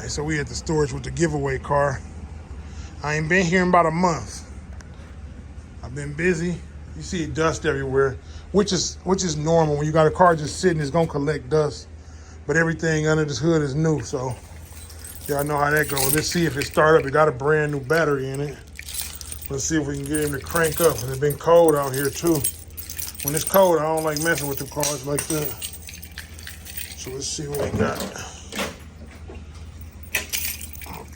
Alright, so we at the storage with the giveaway car. I ain't been here in about a month. I've been busy. You see dust everywhere, which is normal. When you got a car just sitting, it's gonna collect dust. But everything under this hood is new, so y'all know how that goes. Let's see if it start up. It got a brand new battery in it. Let's see if we can get him to crank up. It's been cold out here too. When it's cold, I don't like messing with the cars like that. So let's see what we got.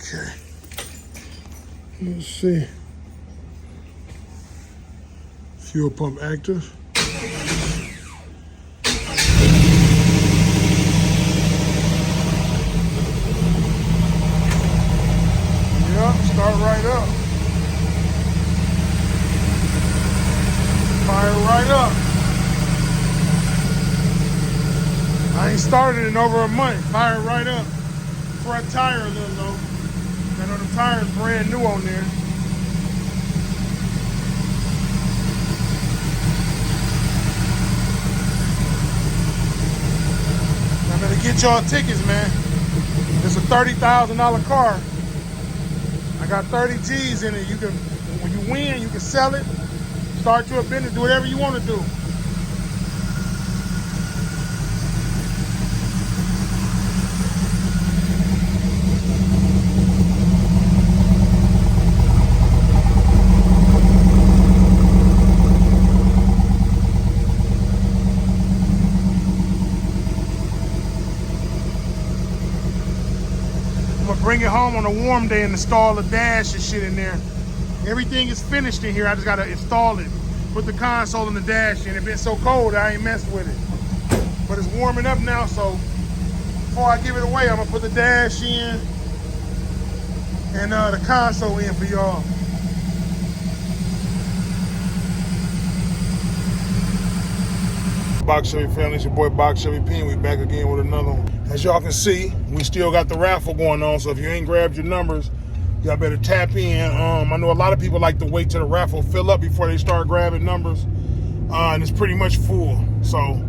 Okay. Let's see. Fuel pump active. Yep, start right up. Fire right up. I ain't started in over a month. Fire right up. Front tire a little low. I know the tire's brand new on there. I better get y'all tickets, man. It's a $30,000 car. I got 30 G's in it. You can, when you win, you can sell it, start your business, do whatever you want to do. Bring it home on a warm day and install the dash and shit in there. Everything is finished in here. I just gotta install it. Put the console and the dash in. It's been so cold, I ain't messed with it. But it's warming up now, so before I give it away, I'm gonna put the dash in and the console in for y'all. Box Chevy family, it's your boy Box Chevy P, and we back again with another one. As y'all can see, we still got the raffle going on, so if you ain't grabbed your numbers, y'all better tap in. I know a lot of people like to wait till the raffle fill up before they start grabbing numbers, and it's pretty much full. So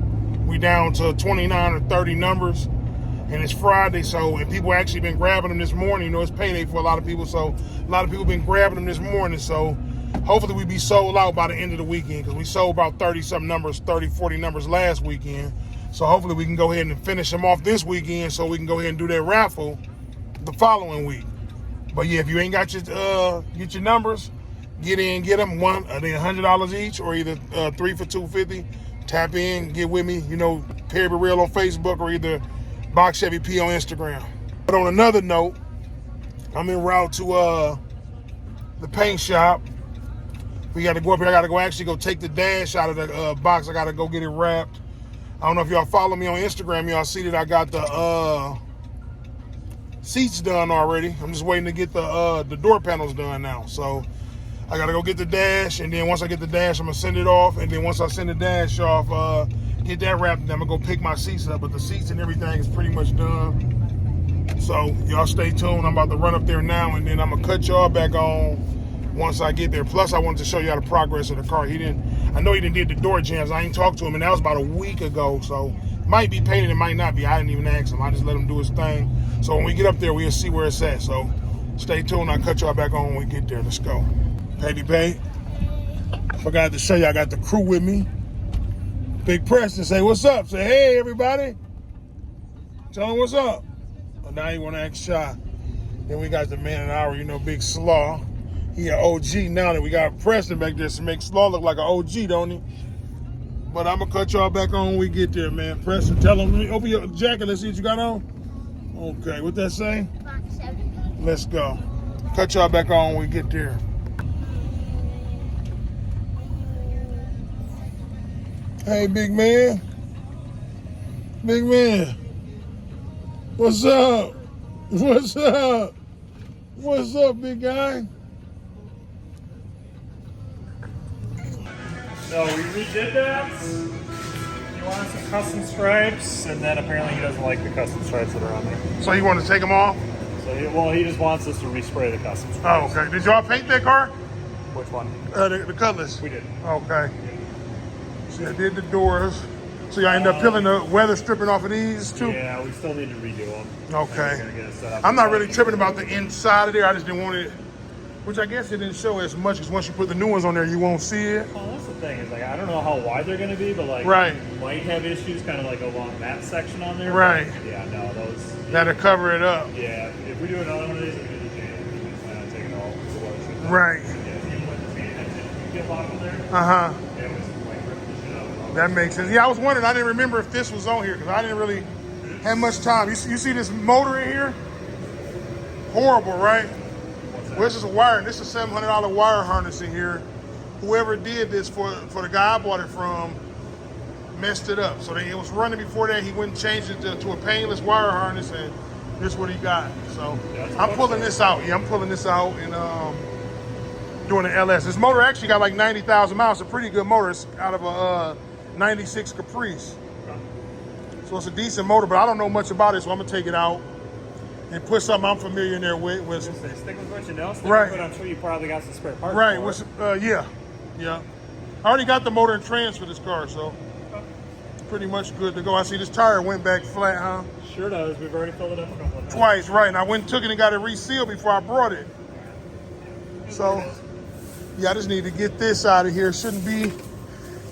we down to 29 or 30 numbers, and it's Friday, and people actually been grabbing them this morning. You know, it's payday for a lot of people, so a lot of people been grabbing them this morning, so hopefully we be sold out by the end of the weekend, because we sold about 30-something numbers, 30, 40 numbers last weekend. So hopefully we can go ahead and finish them off this weekend so we can go ahead and do that raffle the following week. But yeah, if you ain't got get your numbers, get them. They $100 each, or either 3 for $250. Tap in, get with me. You know, Perry Be Real on Facebook, or either Box Chevy P on Instagram. But on another note, I'm en route to the paint shop. We got to go up here. I got to actually go take the dash out of the box. I got to go get it wrapped. I don't know if y'all follow me on Instagram. Y'all see that I got the seats done already. I'm just waiting to get the door panels done now. So I got to go get the dash, and then once I get the dash, I'm going to send it off. And then once I send the dash off, get that wrapped, then I'm going to go pick my seats up. But the seats and everything is pretty much done. So y'all stay tuned. I'm about to run up there now, and then I'm going to cut y'all back on once I get there. Plus, I wanted to show y'all the progress of the car. I know he didn't did the door jams. I ain't talked to him, and that was about a week ago. So might be painted, it might not be. I didn't even ask him. I just let him do his thing. So when we get up there, we'll see where it's at. So stay tuned. I'll cut y'all back on when we get there. Let's go. Patty Pay. Forgot to show you, I got the crew with me. Big Preston, say what's up. Say hey, everybody. Tell him what's up. Well, now you want to act shy. Then we got the man of the hour, you know, Big Slaw. He an OG now that we got Preston back there to make Slaw look like an OG, don't he? But I'm going to cut y'all back on when we get there, man. Preston, tell him, open your jacket, let's see what you got on. Okay, what that say? Let's go. Cut y'all back on when we get there. Hey, big man. Big man. What's up? What's up? What's up, big guy? So we redid that. He wanted some custom stripes, and then apparently he doesn't like the custom stripes that are on there. So you want to take them off? So he just wants us to respray the custom stripes. Oh, okay. Did y'all paint that car? Which one? The Cutlass. We did. Okay. See, I did the doors. So y'all end up peeling the weather stripping off of these too? Yeah, we still need to redo them. Okay. Gonna get it set up. I'm not really tripping about the inside of there. I just didn't want it, which I guess it didn't show as much because once you put the new ones on there, you won't see it. Well, that's the thing is like I don't know how wide they're gonna be, but like Right. might have issues kind of like along that section on there. Right. But yeah, no, those. That'll cover it up. Yeah, if we do another one of these, we do the jam. We plan on taking all the weather strips off. Right. Yeah, even with the fan engine, you get a lot of them there. Uh-huh. Yeah, it was like ripping the shit out. That makes sense. Yeah, I was wondering. I didn't remember if this was on here because I didn't really have much time. You see this motor in here? Horrible, right? What's that? Well, this is a wire. This is a $700 wire harness in here. Whoever did this for the guy I bought it from messed it up. So it was running before that. He went and changed it to a painless wire harness, and this is what he got. So I'm pulling this out. Yeah, I'm pulling this out and doing an LS. This motor actually got like 90,000 miles. It's a pretty good motor. It's out of a 96 Caprice. So it's a decent motor, but I don't know much about it, so I'm gonna take it out and put something I'm familiar in there with. Stick with what you know. Stick Right. with what I'm sure you probably got some spare parts. Right. for. Yeah. I already got the motor and trans for this car, so pretty much good to go. I see this tire went back flat, huh? Sure does. We've already filled it up a couple of times. Twice, right. And I went and took it and got it resealed before I brought it. So, yeah, I just need to get this out of here. Shouldn't be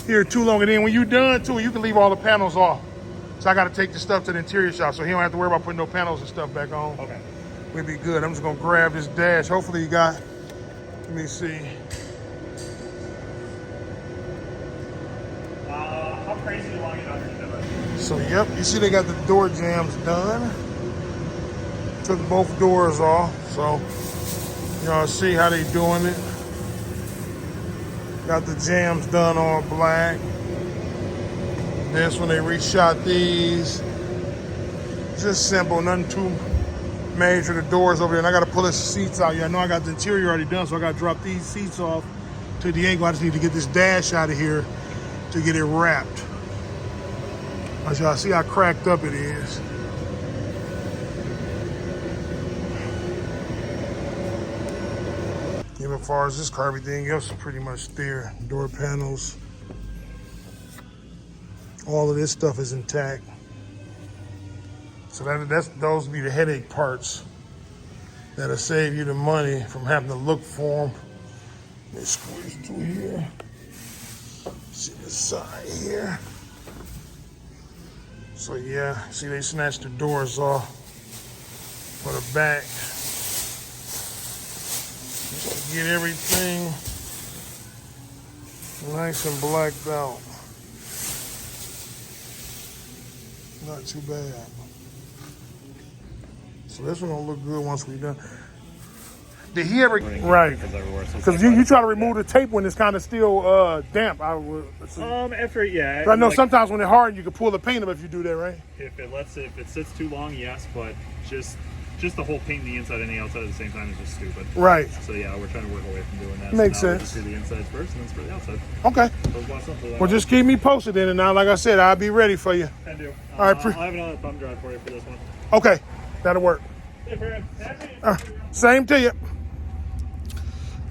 here too long. And then when you're done, too, you can leave all the panels off. So I got to take the stuff to the interior shop so he don't have to worry about putting no panels and stuff back on. Okay. We'll be good. I'm just going to grab this dash. Hopefully you got, let me see. How crazy do you want to get under to do it? So, yep, you see they got the door jams done. Took both doors off, so y'all see how they doing it. Got the jams done all black. This when they reshot these. Just simple, nothing too major. The doors over there, and I gotta pull the seats out. Yeah, I know I got the interior already done, so I gotta drop these seats off to Diego. I just need to get this dash out of here to get it wrapped. As y'all see how cracked up it is. Even as far as this car, everything else is pretty much there. Door panels. All of this stuff is intact. So those be the headache parts that'll save you the money from having to look for them. Let me squeeze through here. See the side here. So yeah, see they snatched the doors off for the back. Just to get everything nice and blacked out. Not too bad. So this one gonna look good once we done. Did he ever? Right. Because you try to remove the tape when it's kind of still damp. After yeah. I know sometimes when it's hard, you can pull the paint up if you do that, right? If it sits too long, yes, but just the whole paint the inside and the outside at the same time is just stupid. Right. So yeah, we're trying to work away from doing that. Makes so now sense. We just do the inside first and then spray the outside. Okay. Well, just keep me posted then, and now, like I said, I'll be ready for you. Can do. All right. I'll have another thumb drive for you for this one. Okay, that'll work. Same to you.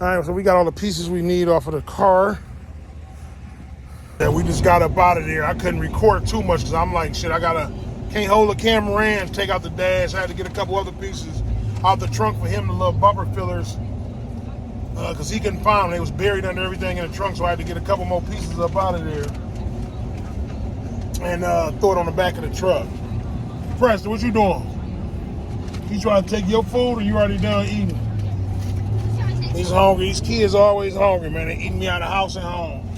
All right, so we got all the pieces we need off of the car. Yeah, we just got up out of there. I couldn't record too much because I'm like, shit, can't hold the camera in, take out the dash. I had to get a couple other pieces out the trunk for him, the little bumper fillers, because he couldn't find them. They was buried under everything in the trunk, so I had to get a couple more pieces up out of there and throw it on the back of the truck. Preston, what you doing? You trying to take your food or you already done eating? He's hungry. These kids are always hungry, man. They eating me out of house and home.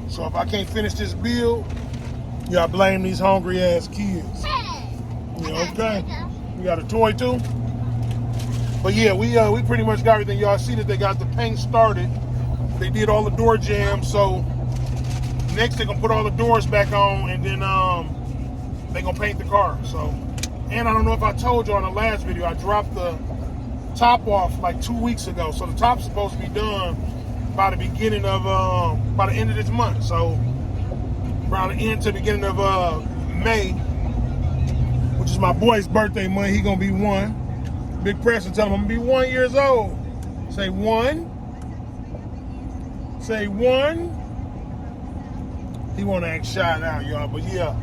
So if I can't finish this bill, y'all blame these hungry ass kids. Yeah, okay. You got a toy too? But yeah, we pretty much got everything. Y'all see that they got the paint started. They did all the door jams. So next they're gonna put all the doors back on, and then they gonna paint the car. So, and I don't know if I told you on the last video, I dropped the top off like 2 weeks ago. So the top's supposed to be done by the beginning of by the end of this month. So around the end to the beginning of May, which is my boy's birthday month. He gonna be 1. Big Preston, tell him I'm gonna be 1 year old. Say 1. Say 1. He want to act shy now, y'all. But yeah.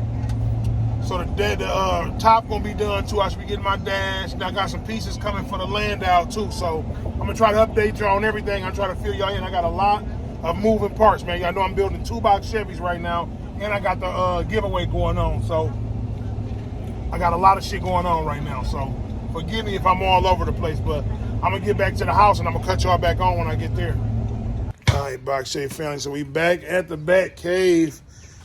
So the top gonna be done too. I should be getting my dash. And I got some pieces coming for the Landau too. So I'm gonna try to update y'all on everything. I'm trying to fill y'all in. I got a lot of moving parts, man. Y'all know I'm building 2-box Chevys right now, and I got the giveaway going on. So I got a lot of shit going on right now. So forgive me if I'm all over the place, but I'm gonna get back to the house and I'm gonna cut y'all back on when I get there. All right, Box Chevy family. So we back at the Bat Cave.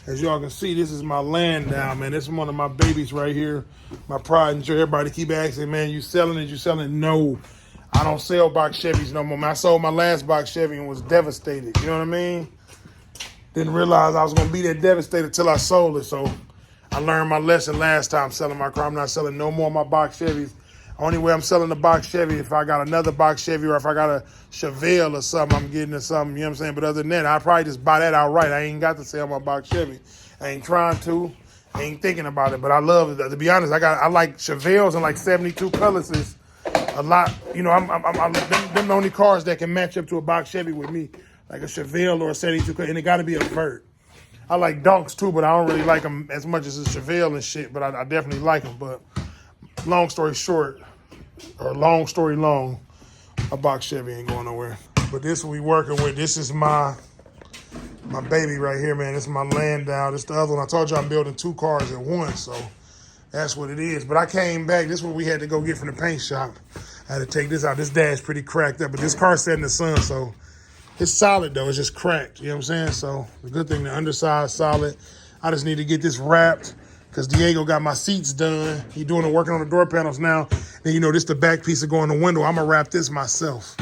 As y'all can see, this is my Landau, man. This is one of my babies right here. My pride and joy. Everybody keep asking, man, you selling it? You selling it? No, I don't sell box Chevys no more. Man, I sold my last box Chevy and was devastated. You know what I mean? Didn't realize I was going to be that devastated till I sold it. So I learned my lesson last time selling my car. I'm not selling no more of my box Chevys. Only way I'm selling the box Chevy if I got another box Chevy or if I got a Chevelle or something, I'm getting to something, you know what I'm saying? But other than that, I'd probably just buy that outright. I ain't got to sell my box Chevy. I ain't trying to. I ain't thinking about it, but I love it. To be honest, I like Chevelles and like 72 colors a lot. You know, them the only cars that can match up to a box Chevy with me, like a Chevelle or a 72, and it got to be a vert. I like donks too, but I don't really like them as much as a Chevelle and shit, but I definitely like them. But long story short, or long story long, a box Chevy ain't going nowhere. But this what we working with. This is my baby right here, man. This is my Landau. This is the other one. I told you I'm building 2 cars at once, so that's what it is. But I came back. This is what we had to go get from the paint shop. I had to take this out. This dash pretty cracked up, but this car sat in the sun, so it's solid though. It's just cracked. You know what I'm saying? So the good thing, the underside solid. I just need to get this wrapped because Diego got my seats done. He doing the working on the door panels now. And you know, this the back piece to go in the window. I'm gonna wrap this myself.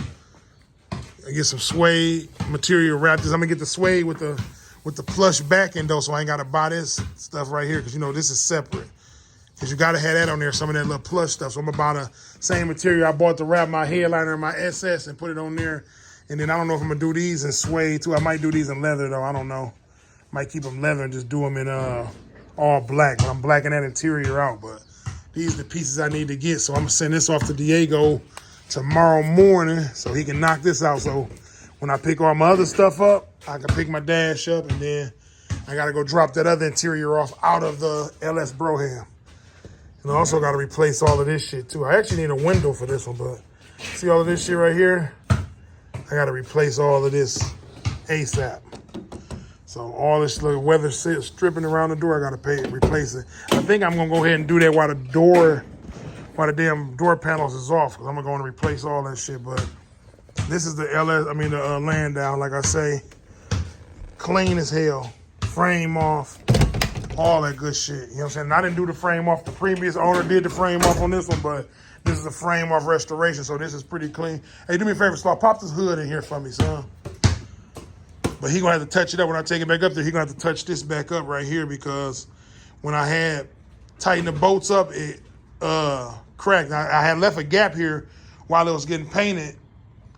I get some suede material, wrap this. I'm gonna get the suede with the plush backing though, so I ain't gotta buy this stuff right here because you know this is separate. Because you gotta have that on there, some of that little plush stuff. So I'm gonna buy the same material I bought to wrap my headliner and my SS and put it on there. And then I don't know if I'm gonna do these in suede too. I might do these in leather though. I don't know. Might keep them leather and just do them in all black. But I'm blacking that interior out. But these are the pieces I need to get. So I'm gonna send this off to Diego tomorrow morning so he can knock this out. So when I pick all my other stuff up, I can pick my dash up and then I gotta go drop that other interior off out of the LS Brougham. And I also gotta replace all of this shit too. I actually need a window for this one, but see all of this shit right here? I gotta replace all of this ASAP. So all this little weather stripping around the door, I gotta replace it. I think I'm gonna go ahead and do that while the damn door panels is off, because I'm gonna go and replace all that shit. But this is the the Landau, like I say, clean as hell, frame off, all that good shit. You know what I'm saying? And I didn't do the frame off. The previous owner did the frame off on this one, but this is a frame off restoration, so this is pretty clean. Hey, do me a favor, Slaw, pop this hood in here for me, son. But he gonna have to touch it up when I take it back up there. He gonna have to touch this back up right here because when I had tightened the bolts up, it cracked. I had left a gap here while it was getting painted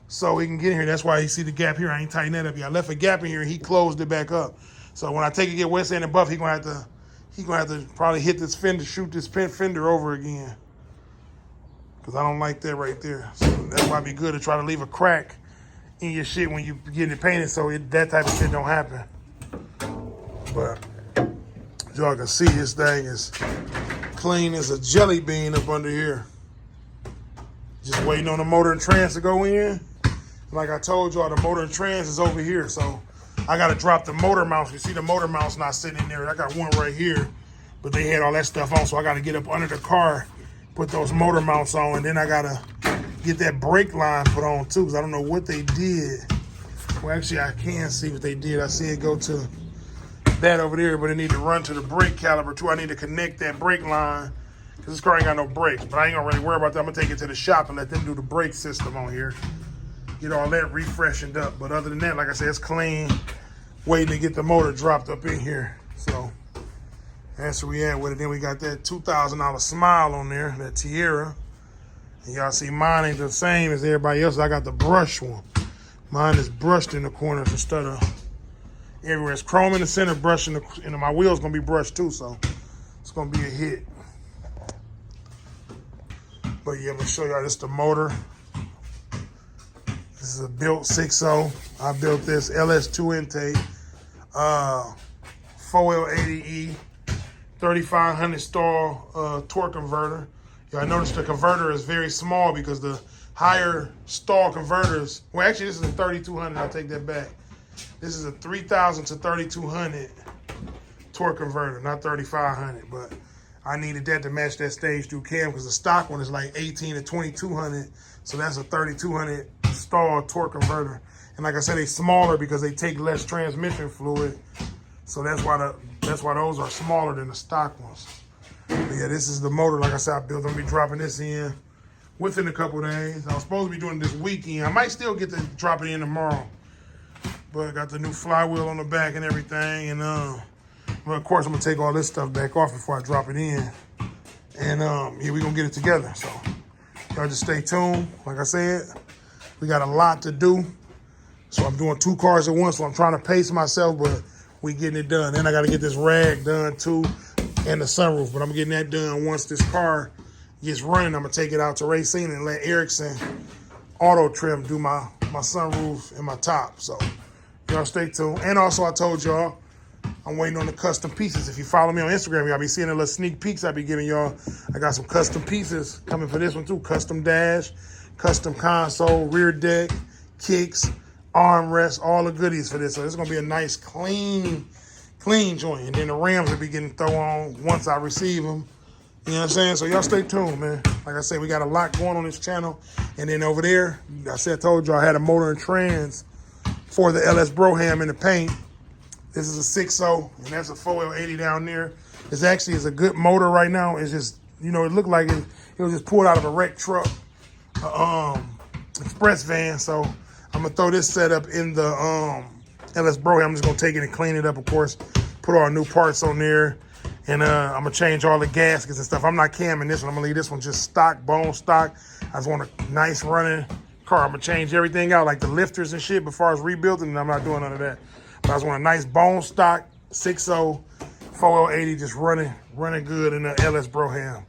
so he can get in here. That's why you see the gap here. I ain't tightened that up yet. I left a gap in here and he closed it back up. So when I take it, get wet sand and buff, he gonna have to probably hit this fender, shoot this fender over again. Cause I don't like that right there. So that's why it'd be good to try to leave a crack in your shit when you get it painted so that type of shit don't happen. But as y'all can see, this thing is clean as a jelly bean up under here. Just waiting on the motor and trans to go in. Like I told y'all, the motor and trans is over here. So I gotta drop the motor mounts. You see the motor mounts not sitting in there. I got one right here, but they had all that stuff on. So I gotta get up under the car, put those motor mounts on, and then I gotta get that brake line put on too, because I don't know what they did. Well, actually, I can see what they did. I see it go to that over there, but it need to run to the brake caliper too. I need to connect that brake line, because this car ain't got no brakes, but I ain't gonna really worry about that. I'm gonna take it to the shop and let them do the brake system on here. Get all that refreshened up. But other than that, like I said, it's clean. Waiting to get the motor dropped up in here. So that's where we at with it. Then we got that $2,000 Smile on there, that Tierra. And y'all see mine ain't the same as everybody else. I got the brush one. Mine is brushed in the corners instead of everywhere. It's chrome in the center, brush in the, and my wheel's gonna be brushed too, so it's gonna be a hit. But yeah, I'm gonna show y'all this the motor. This is a built 6.0. I built this LS2 intake. 4L80E 3500 stall torque converter. I noticed the converter is very small because the higher stall converters, well actually this is a 3200, I'll take that back. This is a 3000 to 3200 torque converter, not 3500, but I needed that to match that stage 2 cam because the stock one is like 18 to 2200, so that's a 3200 stall torque converter. And like I said, they smaller because they take less transmission fluid, so that's why those are smaller than the stock ones. But yeah, this is the motor. Like I said, I built. I'm gonna be dropping this in within a couple of days. I was supposed to be doing this weekend. I might still get to drop it in tomorrow, but I got the new flywheel on the back and everything. And well, of course, I'm gonna take all this stuff back off before I drop it in. And yeah, we gonna get it together. So y'all just stay tuned. Like I said, we got a lot to do. So I'm doing 2 cars at once. So I'm trying to pace myself, but we getting it done. Then I got to get this rag done too, and the sunroof. But I'm getting that done once this car gets running. I'm gonna take it out to Racine and let Erickson Auto Trim do my sunroof and my top. So y'all stay tuned. And also I told y'all I'm waiting on the custom pieces. If you follow me on Instagram, y'all be seeing the little sneak peeks I be giving y'all. I got some custom pieces coming for this one too. Custom dash, custom console, rear deck, kicks, armrest, all the goodies for this. So it's gonna be a nice clean joint. And then the rims will be getting thrown on once I receive them. You know what I'm saying? So y'all stay tuned, man. Like I said, we got a lot going on this channel. And then over there, I told y'all I had a motor and trans for the LS Brougham in the paint. This is a 6.0, and that's a 4L80 down there. It's actually a good motor right now. It's just, you know, it looked like it was just pulled out of a wrecked truck, express van. So I'm gonna throw this setup in the LS Brougham. I'm just gonna take it and clean it up, of course, put all new parts on there, and I'm gonna change all the gaskets and stuff. I'm not camming this one. I'm gonna leave this one just stock, bone stock. I just want a nice running car. I'm gonna change everything out, like the lifters and shit, before I was rebuilding, and I'm not doing none of that. But I just want a nice bone stock 6.0 4L80 just running good in the LS Brougham.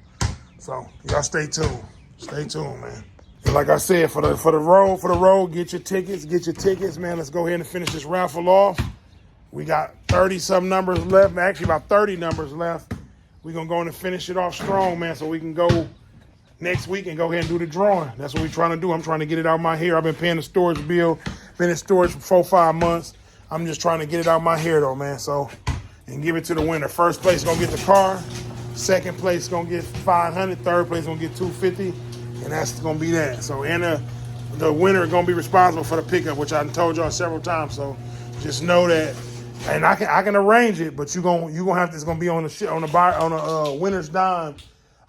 So y'all stay tuned. Stay tuned, man. And like I said, for the road, get your tickets, man. Let's go ahead and finish this raffle off. We got 30-some numbers left, actually about 30 numbers left. We're gonna go in and finish it off strong, man, so we can go next week and go ahead and do the drawing. That's what we're trying to do. I'm trying to get it out my hair. I've been paying the storage bill, been in storage for 4-5 months. I'm just trying to get it out my hair though, man. So, and give it to the winner. First place gonna get the car. Second place gonna get $500. Third place gonna get $250. And that's gonna be that. So, and the winner is gonna be responsible for the pickup, which I told y'all several times. So, just know that. And I can arrange it, but you gonna have to. It's gonna be on the winner's dime,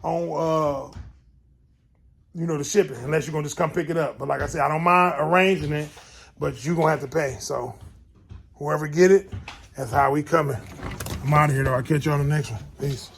on the shipping, unless you're gonna just come pick it up. But like I said, I don't mind arranging it, but you're gonna have to pay. So, whoever get it, that's how we coming. I'm out of here though. I'll catch you on the next one. Peace.